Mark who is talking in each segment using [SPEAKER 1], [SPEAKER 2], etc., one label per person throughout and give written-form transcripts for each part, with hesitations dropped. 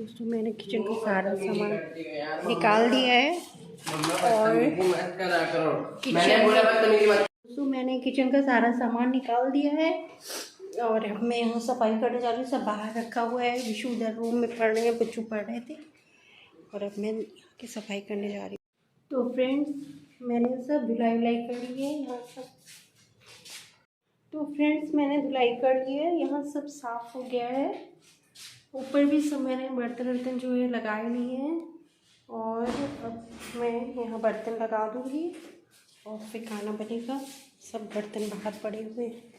[SPEAKER 1] दोस्तों मैंने किचन का सारा सामान निकाल दिया है और मैंने किचन का सारा सामान निकाल दिया है और अब मैं यहाँ सफाई करने जा रही हूँ। सब बाहर रखा हुआ है, विशु उधर रूम में पढ़ रहे हैं, बच्चों पढ़ रहे थे और अब मैं की सफाई करने जा रही हूँ। तो फ्रेंड्स मैंने सब धुलाई कर ली है यहाँ सब। तो फ्रेंड्स मैंने धुलाई कर ली है, यहाँ सब साफ़ हो गया है। ऊपर भी सब मैंने बर्तन वर्तन जो है लगाए लिए हैं और अब मैं यहाँ बर्तन लगा दूँगी और फिर खाना बनेगा। सब बर्तन बाहर पड़े हुए हैं।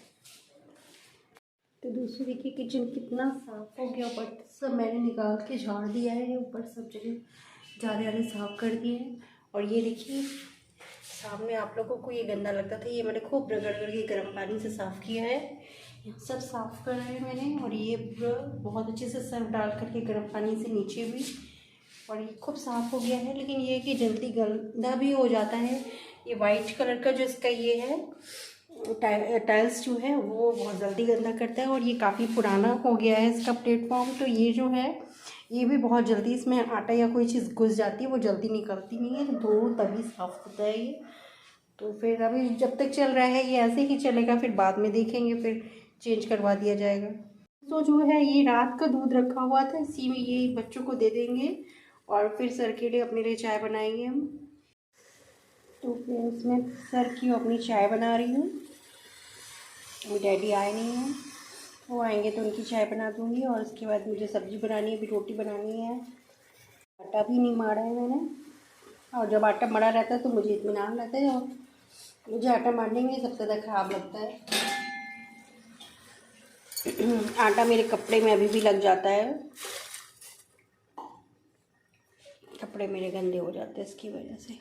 [SPEAKER 1] तो दोस्तों देखिए किचन कितना साफ़ हो गया। ऊपर सब मैंने निकाल के झाड़ दिया है, ऊपर सब जगह झाड़े साफ़ कर दिए हैं। और ये देखिए सामने आप लोगों को ये गंदा लगता था, ये मैंने खूब रगड़ के गर्म पानी से साफ़ किया है। यहाँ सब साफ़ करा है मैंने और ये बहुत अच्छे से सर्फ डाल करके गर्म पानी से नीचे भी, और ये खूब साफ़ हो गया है। लेकिन ये कि जल्दी गंदा भी हो जाता है। ये वाइट कलर का जो इसका ये है टाइल्स जो है वो बहुत जल्दी गंदा करता है और ये काफ़ी पुराना हो गया है इसका प्लेटफॉर्म। तो ये जो है ये भी बहुत जल्दी इसमें आटा या कोई चीज़ घुस जाती है, वो जल्दी निकलती नहीं है। तो धो तभी साफ़ होता है ये। तो फिर अभी जब तक चल रहा है ये ऐसे ही चलेगा, फिर बाद में देखेंगे, फिर चेंज करवा दिया जाएगा। तो जो है ये रात का दूध रखा हुआ था, इसी में ये बच्चों को दे देंगे और फिर सर के लिए अपने लिए चाय बनाएंगे हम। तो फ्रेंड्स मैं सर की अपनी चाय बना रही हूँ। डैडी आए नहीं हैं, वो आएंगे तो उनकी चाय बना दूँगी और उसके बाद मुझे सब्ज़ी बनानी है, भी रोटी बनानी है। आटा भी नहीं मारा है मैंने, और जब आटा मरा रहता है तो मुझे इत्मीनान रहता है और मुझे आटा मारने में सबसे ज़्यादा ख़राब लगता है। आटा मेरे कपड़े में अभी भी लग जाता है, कपड़े मेरे गंदे हो जाते हैं इसकी वजह से।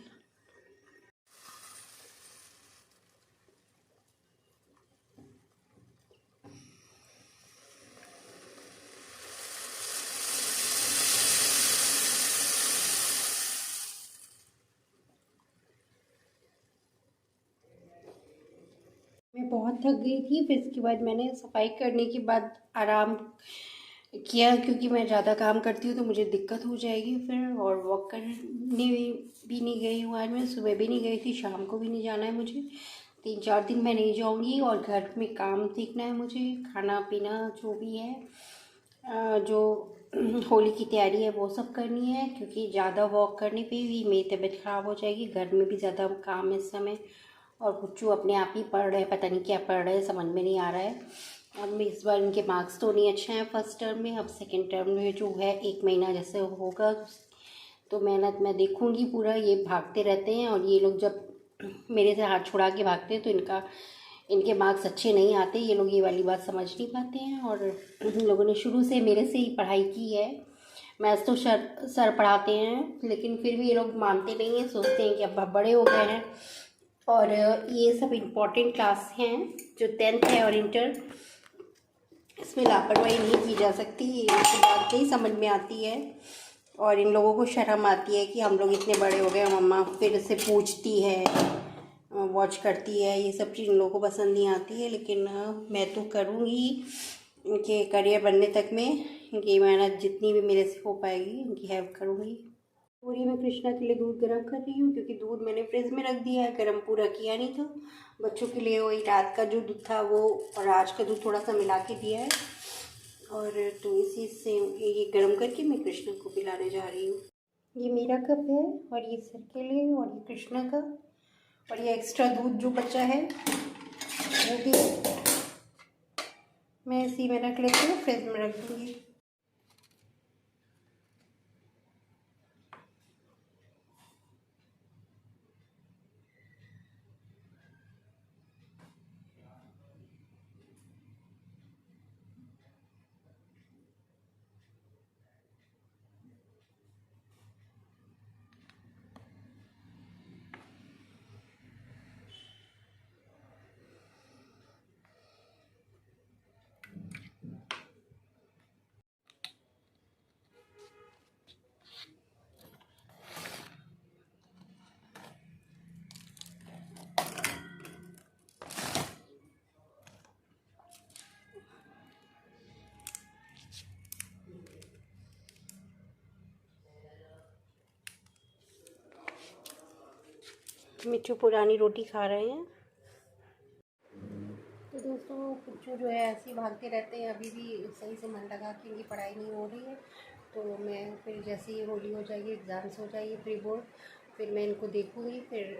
[SPEAKER 1] मैं बहुत थक गई थी, फिर इसके बाद मैंने सफाई करने के बाद आराम किया, क्योंकि मैं ज़्यादा काम करती हूँ तो मुझे दिक्कत हो जाएगी फिर। और वॉक करने भी नहीं गई हूँ आज, मैं सुबह भी नहीं गई थी, शाम को भी नहीं जाना है मुझे। 3-4 दिन मैं नहीं जाऊँगी और घर में काम सीखना है मुझे, खाना पीना जो भी है, जो होली की तैयारी है वो सब करनी है। क्योंकि ज़्यादा वॉक करने पे भी मेरी तबीयत ख़राब हो जाएगी। घर में भी ज़्यादा काम है इस समय और कुछ अपने आप ही पढ़ रहे हैं, पता नहीं क्या पढ़ रहे हैं, समझ में नहीं आ रहा है। अब इस बार इनके मार्क्स तो नहीं अच्छे हैं फर्स्ट टर्म में, अब सेकंड टर्म में जो है 1 महीना जैसे होगा तो मेहनत मैं देखूंगी पूरा। ये भागते रहते हैं और ये लोग जब मेरे से हाथ छुड़ा के भागते हैं तो इनके मार्क्स अच्छे नहीं आते। ये लोग ये वाली बात समझ नहीं पाते हैं और इन लोगों ने शुरू से मेरे से ही पढ़ाई की है। मैथ्स तो सर पढ़ाते हैं, लेकिन फिर भी ये लोग मानते नहीं हैं, सोचते हैं कि अब बड़े हो गए हैं। और ये सब इम्पॉर्टेंट क्लास हैं जो 10th है और इंटर, इसमें लापरवाही नहीं की जा सकती। ये बात नहीं समझ में आती है और इन लोगों को शर्म आती है कि हम लोग इतने बड़े हो गए, मम्मा फिर से पूछती है, वॉच करती है, ये सब चीज़ इन लोगों को पसंद नहीं आती है। लेकिन मैं तो करूँगी इनके करियर बनने तक में, इनकी मेहनत जितनी भी मेरे से हो पाएगी इनकी हेल्प करूँगी। पूरी मैं कृष्णा के लिए दूध गर्म कर रही हूँ, क्योंकि दूध मैंने फ्रिज में रख दिया है, गर्म पूरा किया नहीं था। बच्चों के लिए वही रात का जो दूध था वो और आज का दूध थोड़ा सा मिला के दिया है, और तो इसी से ये गर्म करके मैं कृष्णा को पिलाने जा रही हूँ। ये मेरा कप है और ये सर के लिए और ये कृष्णा का, और ये एक्स्ट्रा दूध जो बचा है वो भी मैं इसी में रख लेती हूँ, फ्रिज में रख दूँगी। मिट्टू पुरानी रोटी खा रहे हैं। तो दोस्तों पुच्चू जो है ऐसे ही भागते रहते हैं, अभी भी सही से मन लगा कि इनकी पढ़ाई नहीं हो रही है। तो मैं फिर जैसे ही होली हो जाएगी, एग्ज़ाम्स हो जाएगी प्री बोर्ड, फिर मैं इनको देखूँगी, फिर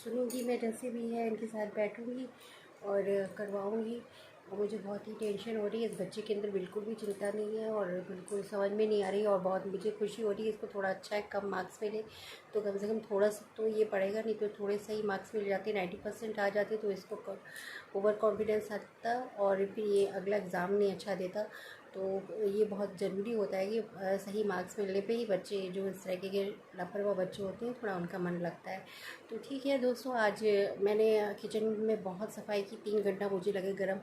[SPEAKER 1] सुनूँगी, मैं जैसे भी है इनके साथ बैठूँगी और करवाऊँगी। और मुझे बहुत ही टेंशन हो रही है, इस बच्चे के अंदर बिल्कुल भी चिंता नहीं है और बिल्कुल समझ में नहीं आ रही है। और बहुत मुझे खुशी हो रही है, इसको थोड़ा अच्छा है, कम मार्क्स मिले तो कम से कम थोड़ा सा तो ये पढ़ेगा, नहीं तो थोड़े सही मार्क्स मिल जाते, 90% आ जाते तो इसको ओवर कॉन्फिडेंस आता और फिर ये अगला एग्ज़ाम नहीं अच्छा देता। तो ये बहुत ज़रूरी होता है कि सही मार्क्स मिलने पे ही बच्चे जो इस तरीके के लापरवाह बच्चे होते हैं थोड़ा उनका मन लगता है। तो ठीक है दोस्तों, आज मैंने किचन में बहुत सफाई की, 3 घंटा मुझे लगे। गर्म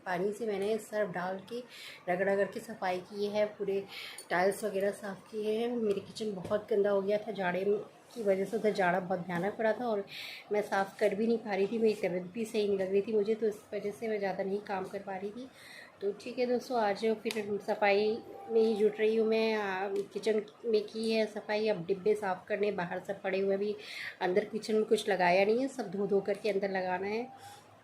[SPEAKER 1] पानी से मैंने सर्फ डाल के रगड़ा करके सफाई की है, पूरे टाइल्स वगैरह साफ़ किए हैं। मेरी किचन बहुत गंदा हो गया था जाड़े की वजह से, उधर जाड़ा बहुत भयानक पड़ा था और मैं साफ़ कर भी नहीं पा रही थी, मेरी तबीयत भी सही नहीं लग रही थी मुझे, तो इस वजह से मैं ज़्यादा नहीं काम कर पा रही थी। तो ठीक है दोस्तों, आज फिर सफाई में ही जुट रही हूँ मैं। किचन में की है सफाई, अब डिब्बे साफ़ करने, बाहर सब पड़े हुए, भी अंदर किचन में कुछ लगाया नहीं है, सब धो धो करके अंदर लगाना है।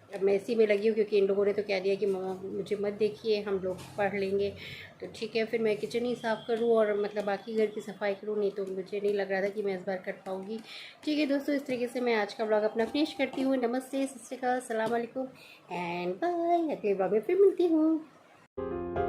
[SPEAKER 1] अब मैं इसी में लगी हूँ क्योंकि इन लोगों ने तो कह दिया कि मम्मा मुझे मत देखिए, हम लोग पढ़ लेंगे। तो ठीक है, फिर मैं किचन ही साफ़ करूँ और मतलब बाकी घर की सफाई करूँ, नहीं तो मुझे नहीं लग रहा था कि मैं इस बार कर पाऊँगी। ठीक है दोस्तों, इस तरीके से मैं आज का ब्लॉग अपना फिनिश करती हूँ। नमस्ते, सत श्री अकाल, अस्सलाम वालेकुम एंड बाय। अगले ब्लॉग में फिर मिलती हूँ।